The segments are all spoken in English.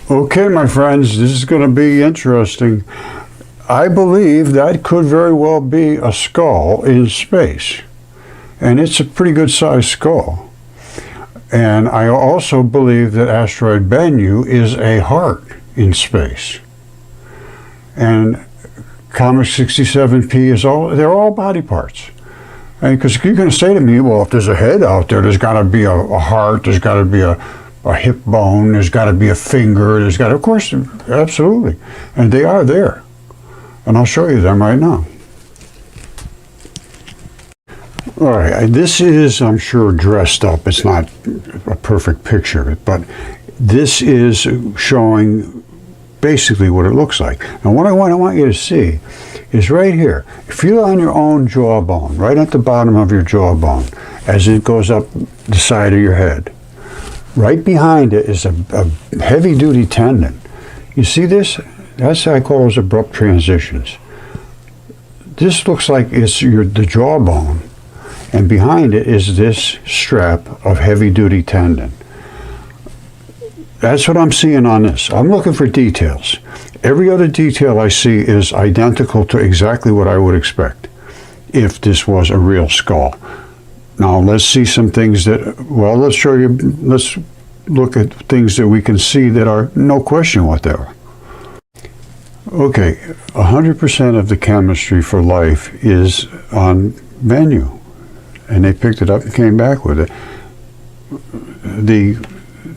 Okay, my friends, this is going to be interesting. I believe that could very well be a skull in space. And it's a pretty good sized skull. And I also believe that Asteroid Bennu is a heart in space. And Comet 67P is they're all body parts. Because you're going to say to me, well, if there's a head out there, there's got to be a heart, there's got to be a hip bone, there's got to be a finger, of course, absolutely. And they are there. And I'll show you them right now. All right, this is, I'm sure, dressed up. It's not a perfect picture, but this is showing basically what it looks like. And what I want you to see is right here. Feel on your own jawbone, right at the bottom of your jawbone, as it goes up the side of your head. Right behind it is a heavy-duty tendon. You see this? That's what I call those abrupt transitions. This looks like it's the jawbone, and behind it is this strap of heavy-duty tendon. That's what I'm seeing on this. I'm looking for details. Every other detail I see is identical to exactly what I would expect if this was a real skull. Now let's see some things that, well, let's look at things that we can see that are no question what they are. Okay, 100% of the chemistry for life is on Bennu, and they picked it up and came back with it.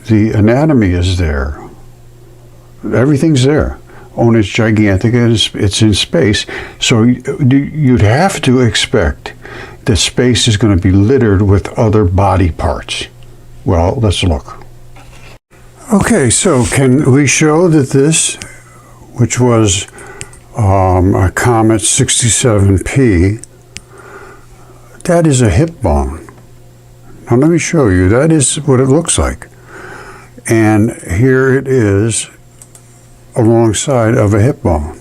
The anatomy is there. Everything's there. Only it's gigantic and it's in space. So you'd have to expect that space is going to be littered with other body parts. Well, let's look. Okay, so can we show that this, which was a Comet 67P, that is a hip bone. Now let me show you. That is what it looks like. And here it is alongside of a hip bone.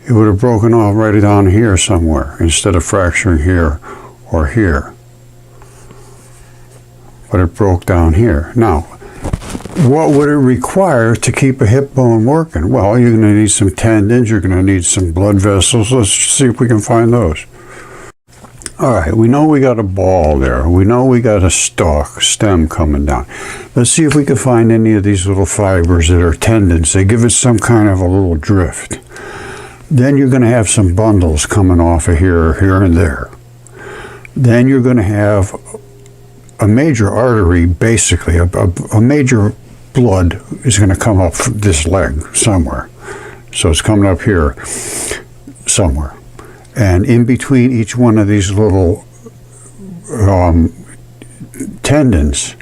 It would have broken off right down here somewhere instead of fracturing here or here. But it broke down here. Now, what would it require to keep a hip bone working? Well, you're going to need some tendons, you're going to need some blood vessels. Let's see if we can find those. All right, we know we got a ball there. We know we got a stem coming down. Let's see if we can find any of these little fibers that are tendons. They give it some kind of a little drift. Then you're going to have some bundles coming off of here and there. Then you're going to have a major artery, basically, a major blood is going to come up this leg somewhere. So it's coming up here somewhere. And in between each one of these little tendons,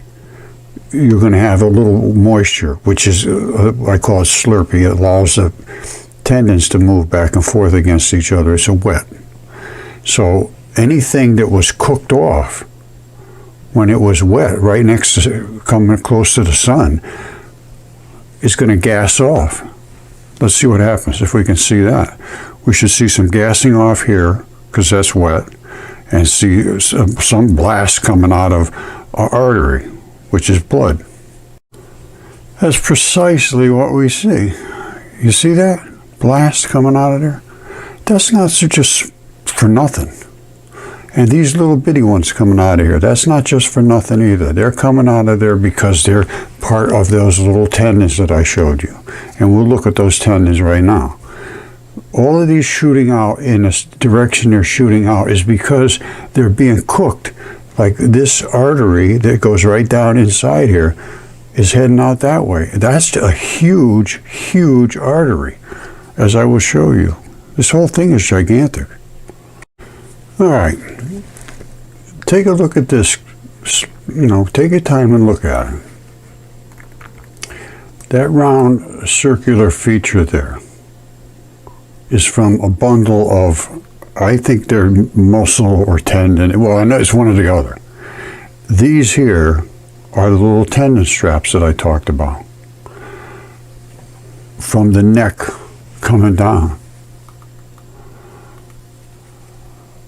you're going to have a little moisture, which is, I call it slurpy. It allows the tendons to move back and forth against each other. It's a wet. So anything that was cooked off when it was wet, right next to, coming close to the sun, is going to gas off. Let's see what happens if we can see that. We should see some gassing off here, because that's wet, and see some blast coming out of an artery, which is blood. That's precisely what we see. You see that? Blast coming out of there? That's not just for nothing. And these little bitty ones coming out of here, that's not just for nothing either. They're coming out of there because they're part of those little tendons that I showed you. And we'll look at those tendons right now. All of these shooting out in the direction they're shooting out is because they're being cooked. Like this artery that goes right down inside here is heading out that way. That's a huge, huge artery, as I will show you. This whole thing is gigantic. All right, take a look at this, take your time and look at it. That round circular feature there is from a bundle of, I think they're muscle or tendon. Well, I know it's one or the other. These here are the little tendon straps that I talked about. From the neck coming down.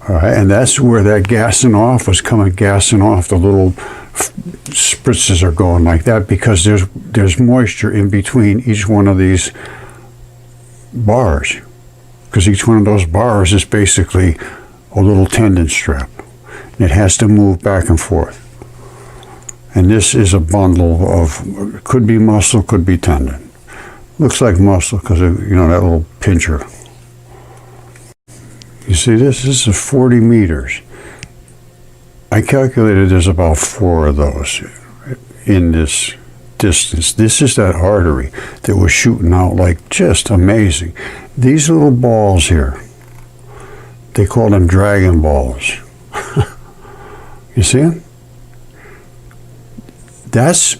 All right, and that's where that gassing off was gassing off the little spritzes are going like that because there's moisture in between each one of these bars, because each one of those bars is basically a little tendon strap. It has to move back and forth. And this is a bundle of, could be muscle, could be tendon. Looks like muscle because of, that little pincher. You see this? This is 40 meters. I calculated there's about 4 of those in this distance. This is that artery that was shooting out like just amazing. These little balls here, they call them dragon balls. You see them? That's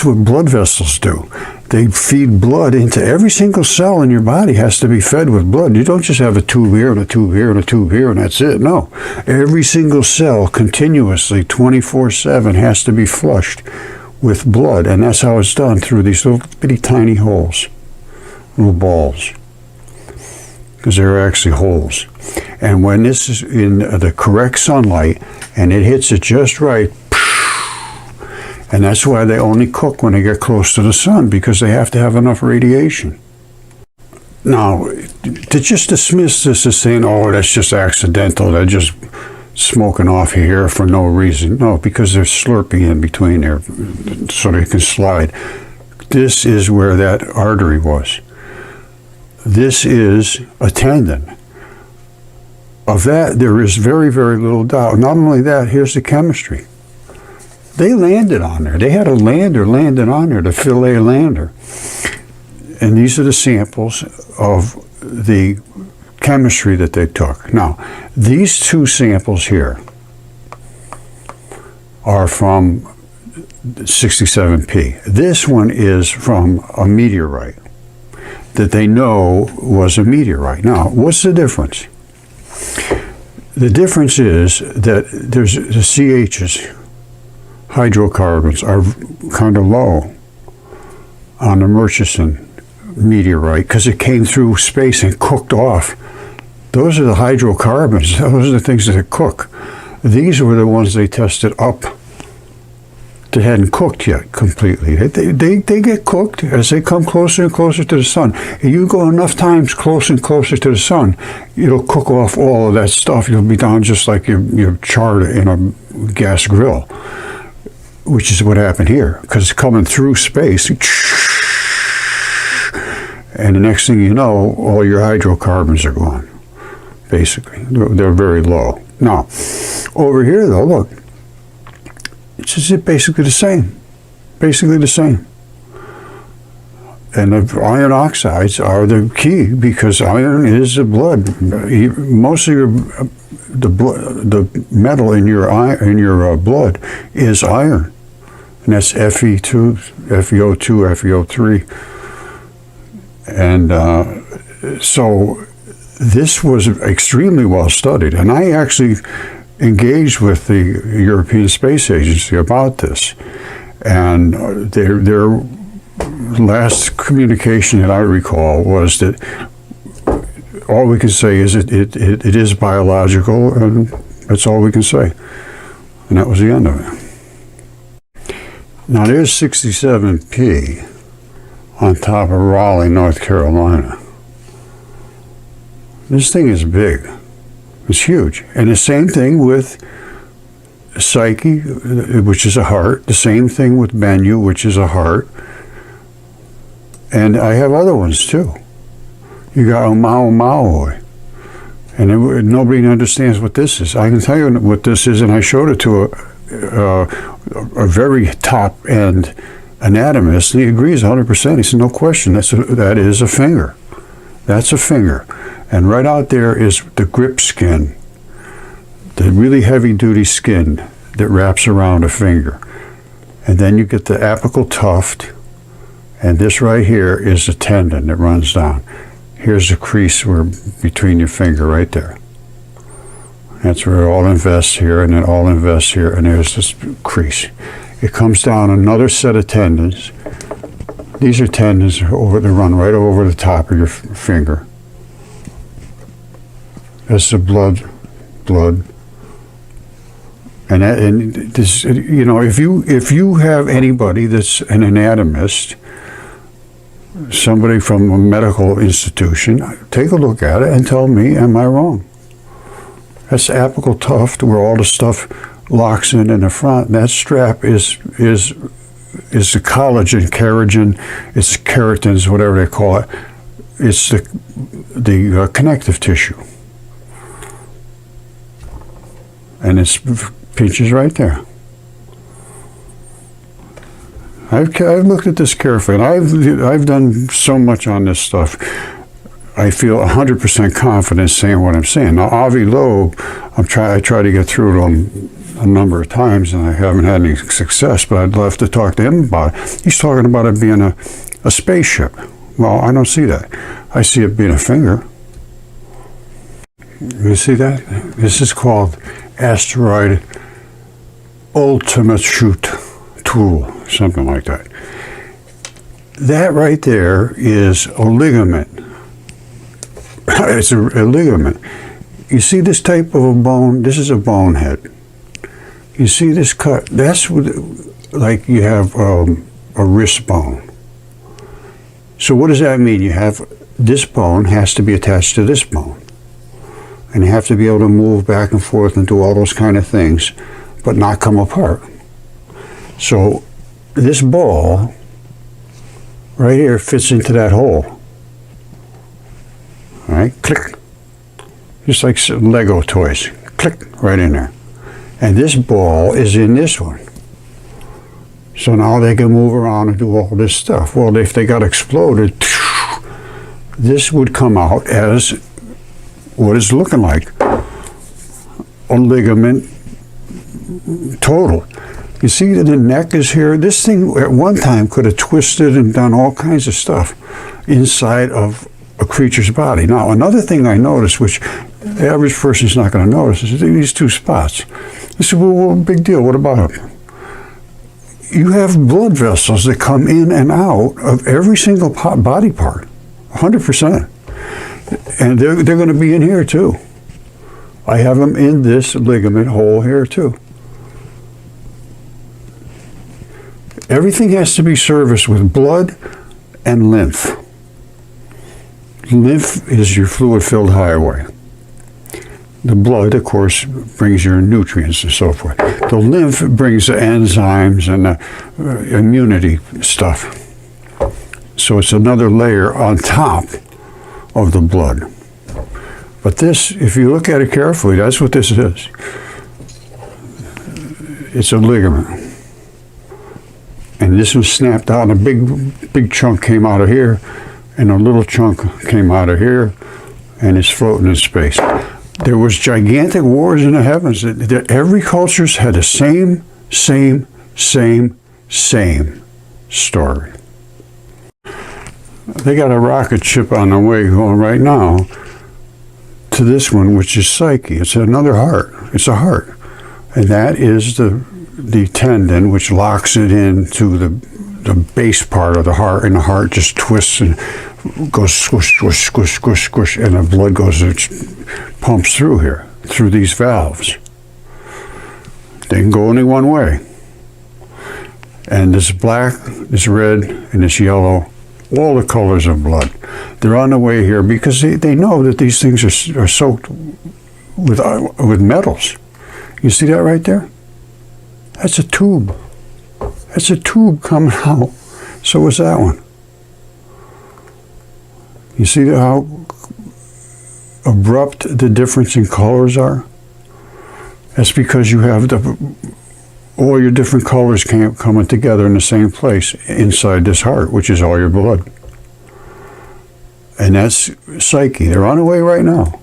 what blood vessels do. They feed blood into every single cell in your body has to be fed with blood. You don't just have a tube here and a tube here and a tube here and that's it. No. Every single cell continuously 24/7 has to be flushed with blood, and that's how it's done, through these little bitty tiny holes, little balls, because they're actually holes. And when this is in the correct sunlight and it hits it just right, and that's why they only cook when they get close to the sun, because they have to have enough radiation. Now, to just dismiss this as saying, oh, that's just accidental, they're just smoking off here for no reason. No, because there's slurping in between there so they can slide. This is where that artery was. This is a tendon. Of that, there is very, very little doubt. Not only that, here's the chemistry. They landed on there. They had a lander landed on there, the Philae lander. And these are the samples of the chemistry that they took. Now, these 2 samples here are from 67P. This one is from a meteorite that they know was a meteorite. Now, what's the difference? The difference is that there's the CHs, hydrocarbons, are kind of low on the Murchison meteorite because it came through space and cooked off. Those are the hydrocarbons. Those are the things that cook. These were the ones they tested up that hadn't cooked yet completely. They get cooked as they come closer and closer to the sun. If you go enough times closer and closer to the sun, it'll cook off all of that stuff. You'll be down just like you're charred in a gas grill, which is what happened here, because it's coming through space. And the next thing you know, all your hydrocarbons are gone, basically. They're very low. Now, over here, though, look, it's just basically the same. Basically the same. And the iron oxides are the key, because iron is the blood. Most of the metal in your blood is iron, and that's Fe2, FeO2, FeO3. And so this was extremely well studied, and I actually engaged with the European Space Agency about this, and their last communication that I recall was that all we can say is it is biological, and that's all we can say, and that was the end of it. Now there's 67P on top of Raleigh, North Carolina. This thing is big. It's huge. And the same thing with Psyche, which is a heart. The same thing with Bennu, which is a heart. And I have other ones too. You got Oumuamua. And nobody understands what this is. I can tell you what this is, and I showed it to a very top-end anatomist, and he agrees 100%. He said, no question, that is a finger. That's a finger. And right out there is the grip skin, the really heavy-duty skin that wraps around a finger. And then you get the apical tuft, and this right here is the tendon that runs down. Here's the crease between your finger right there. That's where it all invests here, and it all invests here, and there's this crease. It comes down another set of tendons. These are tendons that run right over the top of your finger. That's the blood. And this, you know, if you have anybody that's an anatomist, somebody from a medical institution, take a look at it and tell me, am I wrong? That's the apical tuft where all the stuff locks in the front. That strap is the collagen, keratin, it's keratins, whatever they call it. It's the connective tissue. And it's pinches right there. I've looked at this carefully, and I've done so much on this stuff. I feel 100% confident saying what I'm saying. Now, Avi Loeb, I try to get through to him a number of times, and I haven't had any success, but I'd love to talk to him about it. He's talking about it being a spaceship. Well, I don't see that. I see it being a finger. You see that? This is called Asteroid Ultimate Shoot Tool, something like that. That right there is a ligament. It's a ligament. You see this type of a bone? This is a bone head. You see this cut? That's like you have a wrist bone. So what does that mean? You have this bone has to be attached to this bone. And you have to be able to move back and forth and do all those kind of things, but not come apart. So this ball right here fits into that hole. All right, click. Just like Lego toys. Click right in there. And this ball is in this one. So now they can move around and do all this stuff. Well, if they got exploded, this would come out as what it's looking like. A ligament total. You see that the neck is here? This thing at one time could have twisted and done all kinds of stuff inside of a creature's body. Now, another thing I noticed, which the average person's not going to notice, is these two spots. I said, well, big deal, what about them? You have blood vessels that come in and out of every single body part, 100%. And they're going to be in here too. I have them in this ligament hole here too. Everything has to be serviced with blood and lymph. Lymph is your fluid-filled highway. The blood, of course, brings your nutrients and so forth. The lymph brings the enzymes and the immunity stuff. So it's another layer on top of the blood. But this, if you look at it carefully, that's what this is. It's a ligament. And this was snapped out, and a big chunk came out of here, and a little chunk came out of here, and it's floating in space. There was gigantic wars in the heavens. Every culture's had the same story. They got a rocket ship on the way going right now to this one, which is Psyche. It's another heart. It's a heart. And that is the tendon, which locks it into the base part of the heart, and the heart just twists and goes squish, squish, squish, squish, squish, and the blood goes, pumps through here, through these valves. They can go only one way. And this black, this red, and this yellow, all the colors of blood. They're on the way here because they know that these things are soaked with metals. You see that right there? That's a tube. That's a tube coming out. So is that one. You see how abrupt the difference in colors are? That's because you have all your different colors coming together in the same place inside this heart, which is all your blood. And that's Psyche. They're on the way right now.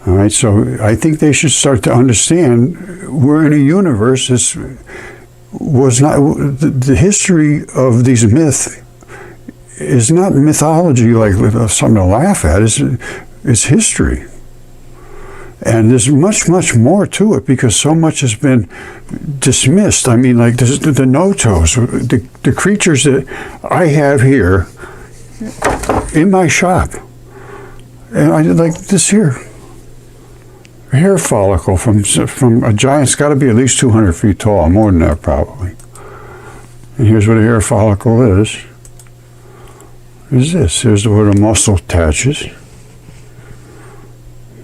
All right, so I think they should start to understand we're in a universe that's was not the history of these myths is not mythology like something to laugh at. It's history, and there's much more to it because so much has been dismissed. I mean, like the notos, the creatures that I have here in my shop, and I like this here. hair follicle from a giant. It's got to be at least 200 feet tall, more than that probably. And here's what a hair follicle is. Here's this. Here's where the muscle attaches.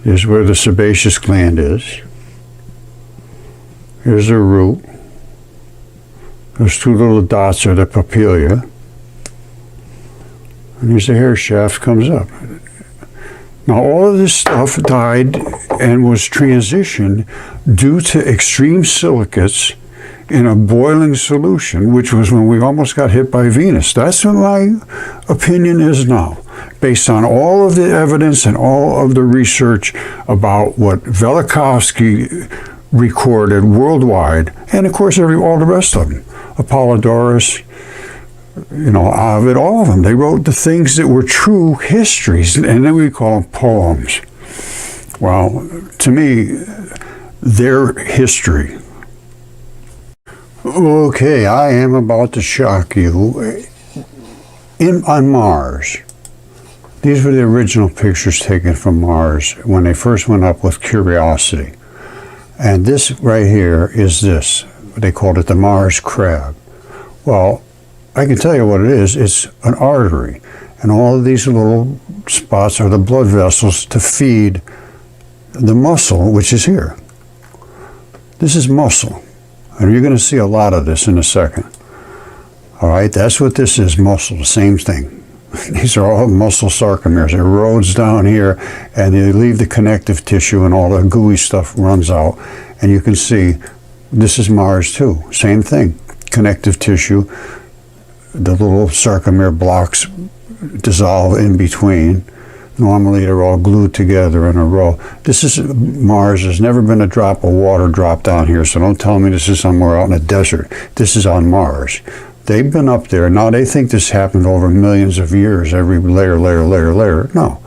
Here's where the sebaceous gland is. Here's the root. Those two little dots are the papilia. And here's the hair shaft comes up. Now all of this stuff died and was transitioned due to extreme silicates in a boiling solution, which was when we almost got hit by Venus. That's what my opinion is now, based on all of the evidence and all of the research about what Velikovsky recorded worldwide, and of course all the rest of them. Apollodorus, Ovid, all of them. They wrote the things that were true histories, and then we call them poems. Well, to me, they're history. Okay, I am about to shock you. On Mars, these were the original pictures taken from Mars when they first went up with Curiosity. And this right here is this. They called it the Mars crab. Well, I can tell you what it is. It's an artery. And all of these little spots are the blood vessels to feed the muscle, which is here. This is muscle. And you're going to see a lot of this in a second. All right, that's what this is, muscle, the same thing. These are all muscle sarcimeirs. It erodes down here, and they leave the connective tissue, and all the gooey stuff runs out. And you can see this is Mars too. Same thing. Connective tissue. The little sarcomer blocks dissolve in between. Normally they're all glued together in a row. This is Mars. There's never been a drop of water dropped down here, so don't tell me this is somewhere out in the desert. This is on Mars. They've been up there. Now they think this happened over millions of years, every layer. No.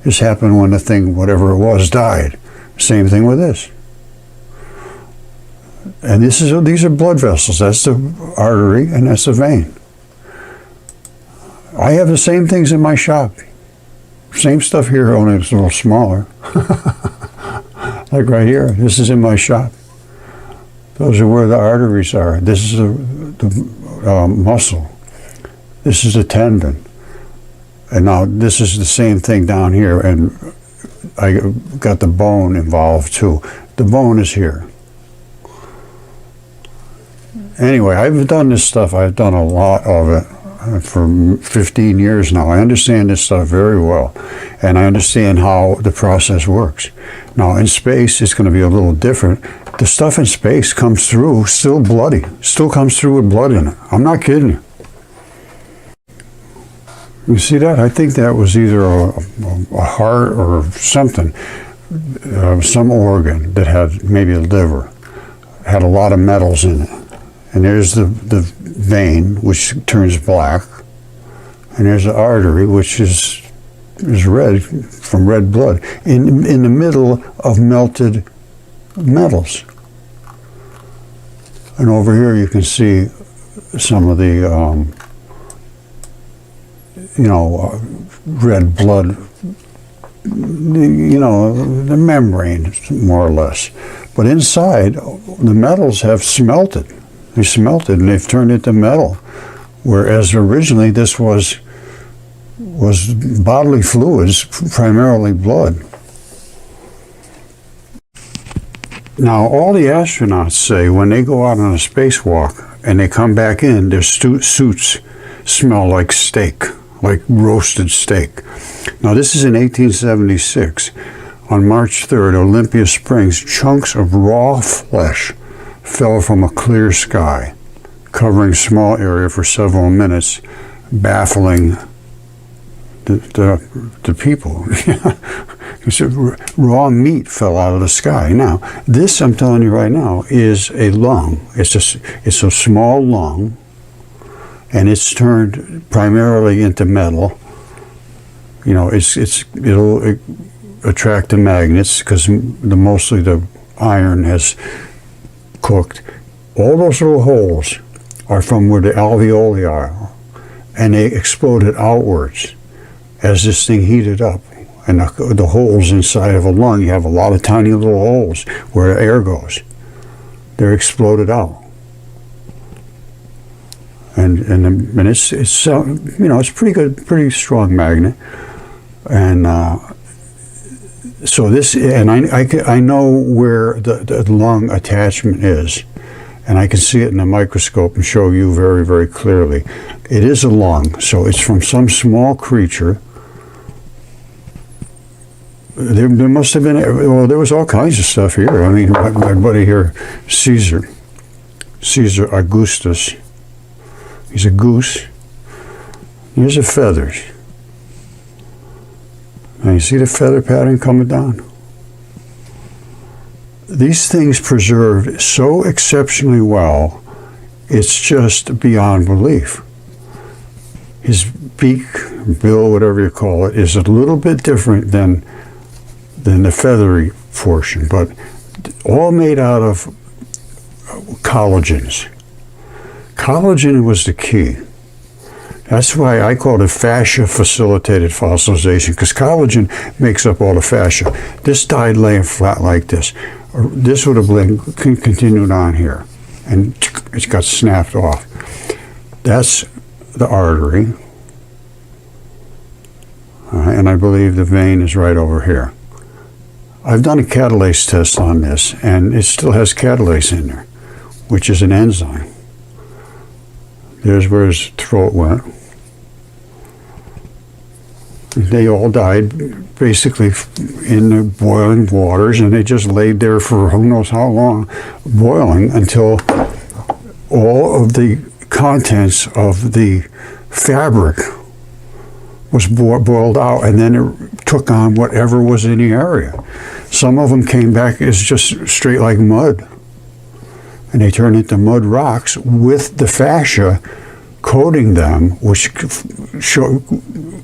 This happened when the thing, whatever it was, died. Same thing with this. And these are blood vessels. That's the artery and that's the vein. I have the same things in my shop. Same stuff here, only it's a little smaller. Like right here, this is in my shop. Those are where the arteries are. This is the muscle. This is the tendon. And now this is the same thing down here, and I got the bone involved too. The bone is here. Anyway, I've done this stuff. I've done a lot of it for 15 years now. I understand this stuff very well, and I understand how the process works. Now in space it's going to be a little different. The stuff in space comes through still bloody, still comes through with blood in it. I'm not kidding you. You see that? I think that was either a heart or something, some organ that had maybe a liver, had a lot of metals in it. And there's the vein, which turns black, and there's the artery, which is red from red blood, in the middle of melted metals. And over here you can see some of the red blood, the membrane, more or less. But inside, the metals have smelted. They smelted and they've turned into metal, whereas originally this was bodily fluids, primarily blood. Now, all the astronauts say when they go out on a spacewalk and they come back in, their suits smell like steak, like roasted steak. Now, this is in 1876. On March 3rd, Olympia Springs, chunks of raw flesh fell from a clear sky, covering a small area for several minutes, baffling the people. Raw meat fell out of the sky. Now, this, I'm telling you right now, is a lung. It's a small lung, and it's turned primarily into metal. It'll attract the magnets because mostly the iron has cooked. All those little holes are from where the alveoli are, and they exploded outwards as this thing heated up. And the holes inside of a lung, you have a lot of tiny little holes where the air goes. They're exploded out. And it's it's pretty good, pretty strong magnet. And so this, and I know where the lung attachment is, and I can see it in the microscope and show you very, very clearly. It is a lung, so it's from some small creature. There must have been, well, there was all kinds of stuff here. I mean, my buddy here, Caesar Augustus, he's a goose. Here's the feathers. Now you see the feather pattern coming down? These things preserved so exceptionally well, it's just beyond belief. His beak, bill, whatever you call it, is a little bit different than the feathery portion, but all made out of collagens. Collagen was the key. That's why I call it fascia-facilitated fossilization, because collagen makes up all the fascia. This died laying flat like this. This would have been continued on here, and it got snapped off. That's the artery, and I believe the vein is right over here. I've done a catalase test on this, and it still has catalase in there, which is an enzyme. There's where his throat went. They all died basically in the boiling waters, and they just laid there for who knows how long, boiling until all of the contents of the fabric was boiled out, and then it took on whatever was in the area. Some of them came back as just straight like mud, and they turned into mud rocks with the fascia coating them, which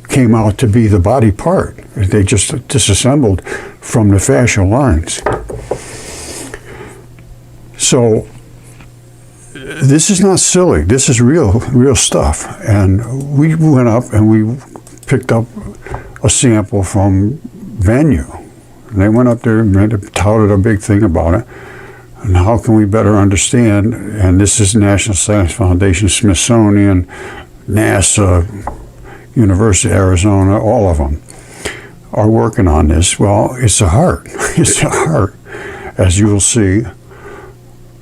came out to be the body part. They just disassembled from the fascia lines. So this is not silly. This is real stuff. And we went up and we picked up a sample from Bennu. And they went up there and touted a big thing about it. And how can we better understand? And this is National Science Foundation, Smithsonian, NASA, University of Arizona, all of them are working on this. Well, it's a heart. It's a heart, as you will see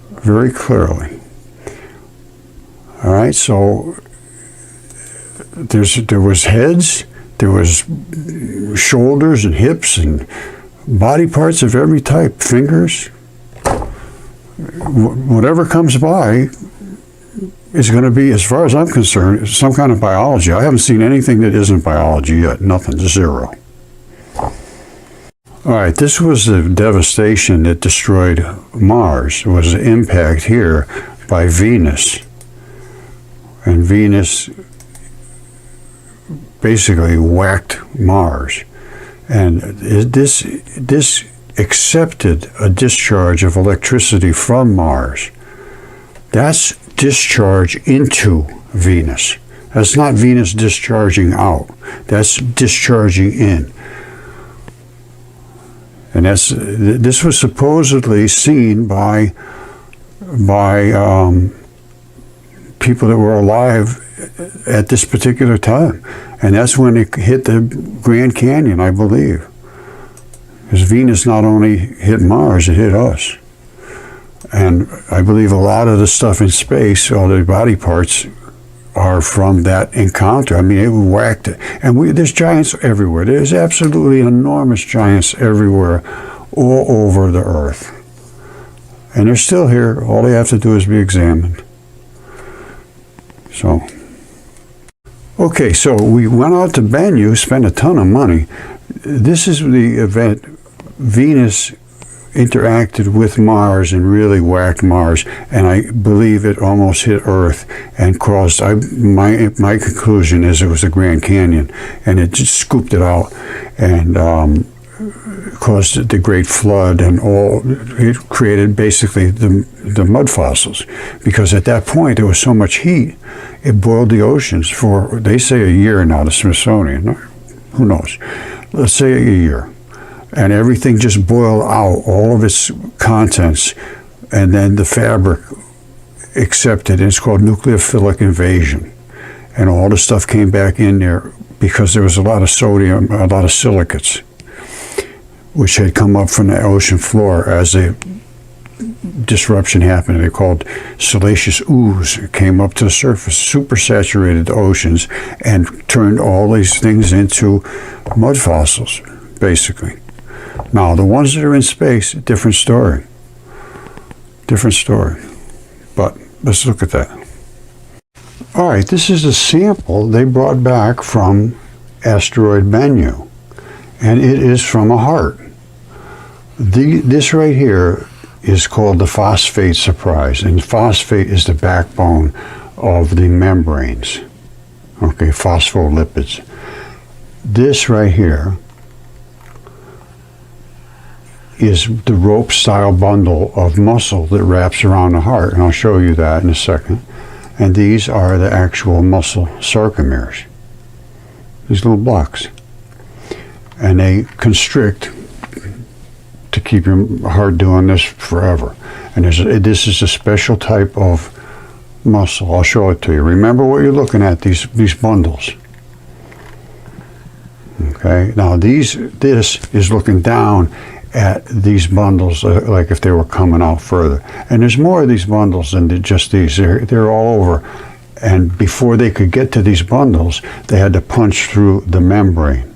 very clearly. All right, so there was heads, there was shoulders and hips and body parts of every type, fingers. Whatever comes by is going to be, as far as I'm concerned, some kind of biology. I haven't seen anything that isn't biology yet. Nothing, zero. All right, this was the devastation that destroyed Mars. It was the impact here by Venus. And Venus basically whacked Mars. And this accepted a discharge of electricity from Mars. That's discharge into Venus. That's not Venus discharging out. That's discharging in. And this was supposedly seen by people that were alive at this particular time. And that's when it hit the Grand Canyon, I believe. Because Venus not only hit Mars, it hit us. And I believe a lot of the stuff in space, all the body parts, are from that encounter. I mean, it whacked it. And there's giants everywhere. There's absolutely enormous giants everywhere, all over the Earth. And they're still here. All they have to do is be examined. So, okay, so we went out to Bennu, spent a ton of money. This is the event. Venus interacted with Mars and really whacked Mars, and I believe it almost hit Earth and caused, my conclusion is it was the Grand Canyon, and it just scooped it out and caused the Great Flood, and it created basically the mud fossils, because at that point there was so much heat, it boiled the oceans for, they say, a year now, the Smithsonian, who knows, let's say a year, and everything just boiled out, all of its contents, and then the fabric accepted, and it's called nucleophilic invasion. And all the stuff came back in there because there was a lot of sodium, a lot of silicates, which had come up from the ocean floor as the disruption happened. They're called siliceous ooze. It came up to the surface, supersaturated the oceans, and turned all these things into mud fossils, basically. Now, the ones that are in space, different story. Different story. But let's look at that. All right, this is a sample they brought back from Asteroid Bennu, and it is from a heart. This right here is called the phosphate surprise, and phosphate is the backbone of the membranes, okay, phospholipids. This right here is the rope-style bundle of muscle that wraps around the heart, and I'll show you that in a second. And these are the actual muscle sarcimeirs, these little blocks. And they constrict to keep your heart doing this forever. And this is a special type of muscle. I'll show it to you. Remember what you're looking at, these bundles. Okay, now this is looking down at these bundles like if they were coming out further. And there's more of these bundles than just these. They're all over. And before they could get to these bundles, they had to punch through the membrane.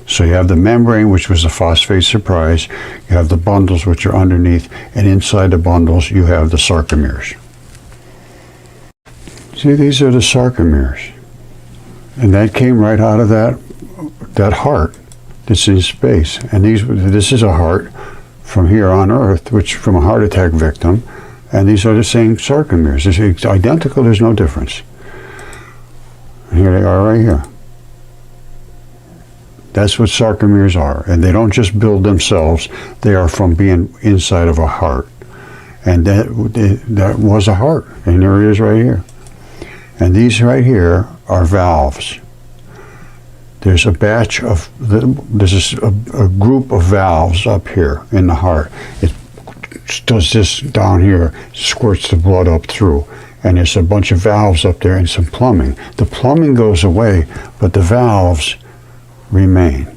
So you have the membrane, which was the phosphate surprise. You have the bundles, which are underneath. And inside the bundles, you have the sarcimeirs. See, these are the sarcimeirs. And that came right out of that heart that's in space. And this is a heart from here on Earth, which from a heart attack victim, and these are the same sarcimeirs. It's identical, there's no difference. And here they are right here. That's what sarcimeirs are, and they don't just build themselves, they are from being inside of a heart. And that was a heart, and there it is right here. And these right here are valves. There's a batch of, there's a group of valves up here in the heart. It does this down here, squirts the blood up through. And there's a bunch of valves up there and some plumbing. The plumbing goes away, but the valves remain.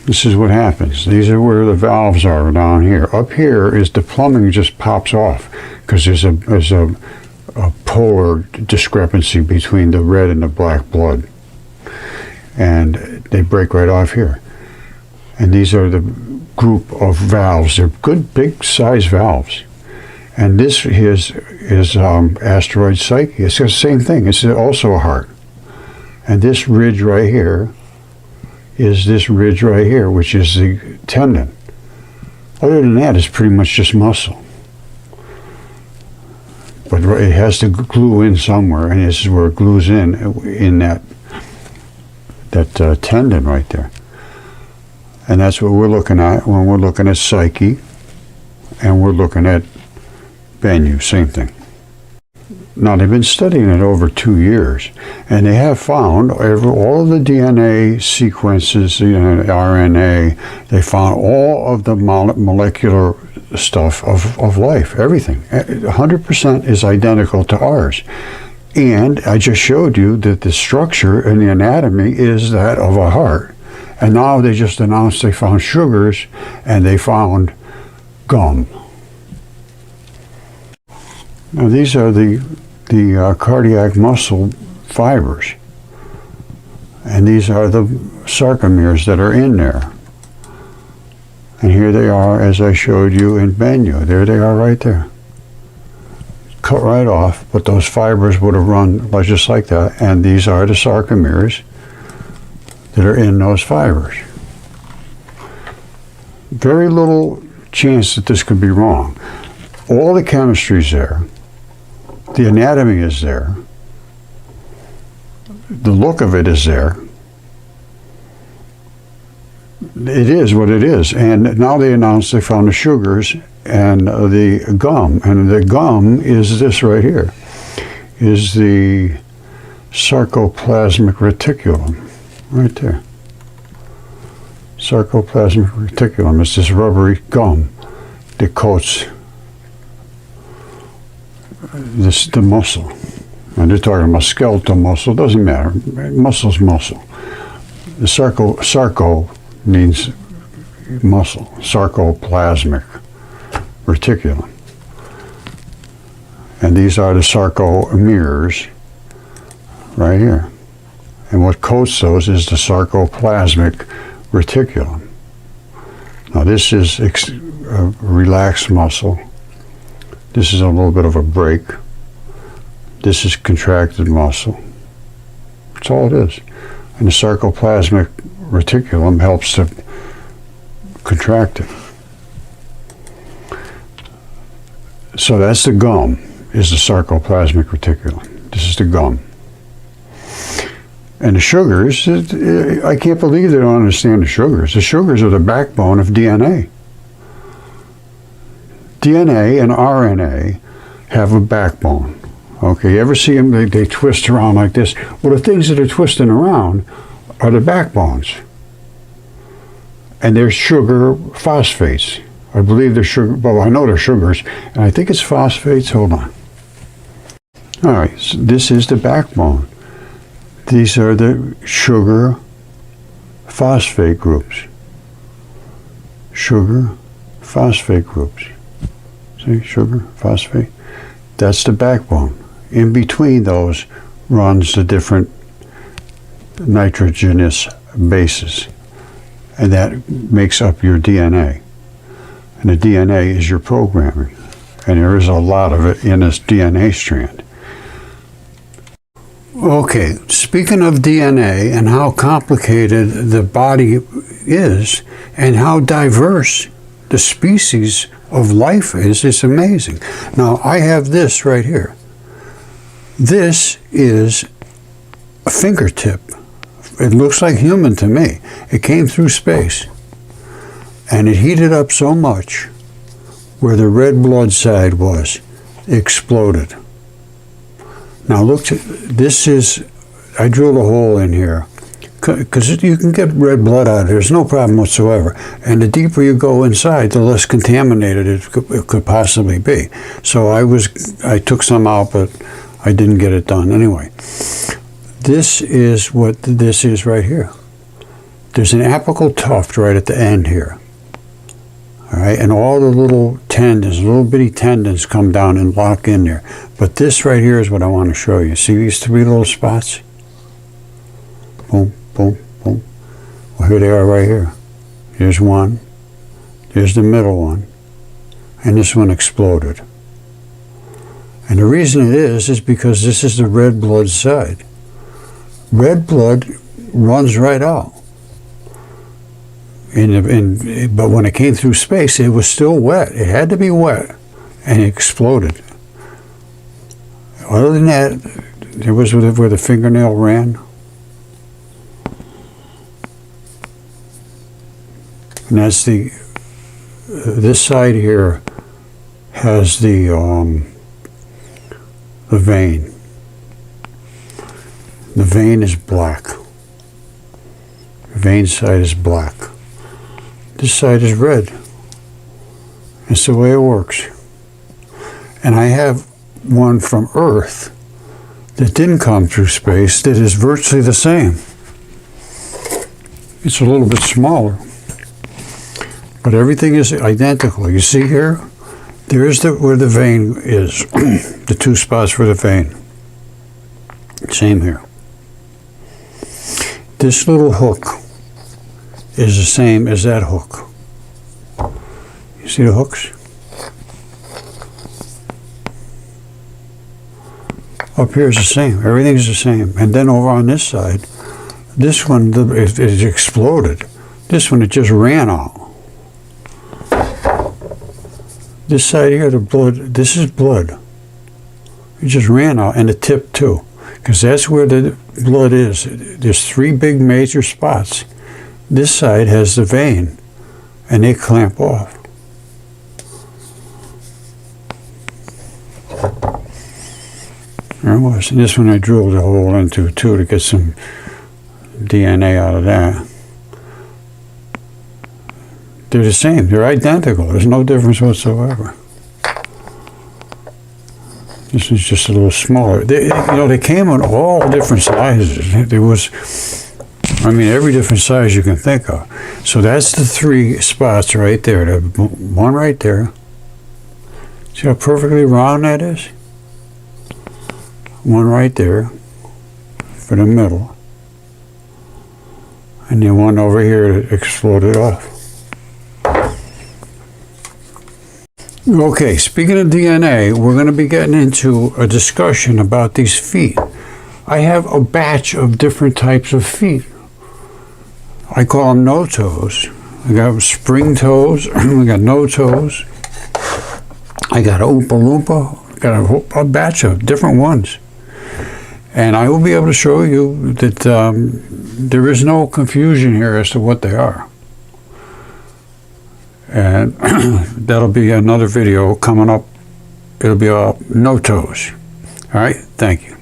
This is what happens. These are where the valves are down here. Up here is the plumbing just pops off because there's a polar discrepancy between the red and the black blood, and they break right off here. And these are the group of valves. They're good big size valves. And this is asteroid Psyche. It's the same thing. It's also a heart. And this ridge right here is this ridge right here, which is the tendon. Other than that, it's pretty much just muscle. But it has to glue in somewhere, and this is where it glues in that tendon right there. And that's what we're looking at when we're looking at Psyche, and we're looking at Bennu, same thing. Now, they've been studying it over 2 years, and they have found all of the DNA sequences, the RNA, they found all of the molecular stuff of life, everything. 100% is identical to ours. And I just showed you that the structure and the anatomy is that of a heart. And now they just announced they found sugars and they found gum. Now these are the cardiac muscle fibers. And these are the sarcimeirs that are in there. And here they are, as I showed you in Bennu. There they are right there. Cut right off, but those fibers would have run just like that. And these are the sarcimeirs that are in those fibers. Very little chance that this could be wrong. All the chemistry's there. The anatomy is there. The look of it is there. It is what it is. And now they announced they found the sugars and the gum. And the gum is this right here, is the sarcoplasmic reticulum. right there. Sarcoplasmic reticulum is this rubbery gum that coats the muscle. And they're talking about skeletal muscle. Doesn't matter. Muscle's muscle. The sarco means muscle. Sarcoplasmic reticulum. And these are the sarcomere right here. And what coats those is the sarcoplasmic reticulum. Now this is a relaxed muscle. This is a little bit of a break. This is contracted muscle. That's all it is. And the sarcoplasmic reticulum helps to contract it. So that's the gum, is the sarcoplasmic reticulum. This is the gum. And the sugars, I can't believe they don't understand the sugars. The sugars are the backbone of DNA. DNA and RNA have a backbone. Okay, you ever see them, they twist around like this? Well, the things that are twisting around are the backbones. And they're sugar phosphates. I believe they're sugar, well, I know they're sugars, and I think it's phosphates. Hold on. All right, so this is the backbone. These are the sugar phosphate groups. Sugar phosphate groups. See, sugar, phosphate. That's the backbone. In between those runs the different nitrogenous bases. And that makes up your DNA. And the DNA is your programming. And there is a lot of it in this DNA strand. Okay, speaking of DNA and how complicated the body is and how diverse the species of life is, it's amazing. Now, I have this right here. This is a fingertip. It looks like human to me. It came through space. And it heated up so much where the red blood side was, it exploded. Now look, this is, I drilled a hole in here because you can get red blood out of it. There's no problem whatsoever. And the deeper you go inside, the less contaminated it could possibly be. So I took some out, but I didn't get it done anyway. This is what this is right here. There's an apical tuft right at the end here. All right, and all the little tendons, little bitty tendons come down and lock in there. But this right here is what I want to show you. See these three little spots? Boom, boom, boom. Well, here they are right here. Here's one. Here's the middle one. And this one exploded. And the reason it is because this is the red blood side. Red blood runs right out. But when it came through space, it was still wet. It had to be wet, and it exploded. Other than that, there was where the fingernail ran. And that's this side here has the vein. The vein is black. The vein side is black. This side is red. It's the way it works. And I have one from Earth that didn't come through space that is virtually the same. It's a little bit smaller, but everything is identical. You see here? There's where the vein is, the two spots for the vein. Same here. This little hook is the same as that hook. You see the hooks? Up here is the same. Everything's the same. And then over on this side, this one, it exploded. This one, it just ran out. This side here, the blood, this is blood. It just ran out, and the tip too, because that's where the blood is. There's three big major spots. This side has the vein, and they clamp off. There it was. And this one I drilled a hole into too to get some DNA out of that. They're the same. They're identical. There's no difference whatsoever. This is just a little smaller. They came in all different sizes. There was, every different size you can think of. So that's the 3 spots right there. The one right there. See how perfectly round that is? One right there for the middle. And then one over here that exploded off. Okay, speaking of DNA, we're going to be getting into a discussion about these feet. I have a batch of different types of feet. I call them no toes. I got spring toes. I got no toes. I got a Oompa Loompa. I got a batch of different ones. And I will be able to show you that there is no confusion here as to what they are. And that'll be another video coming up. It'll be no toes. All right, thank you.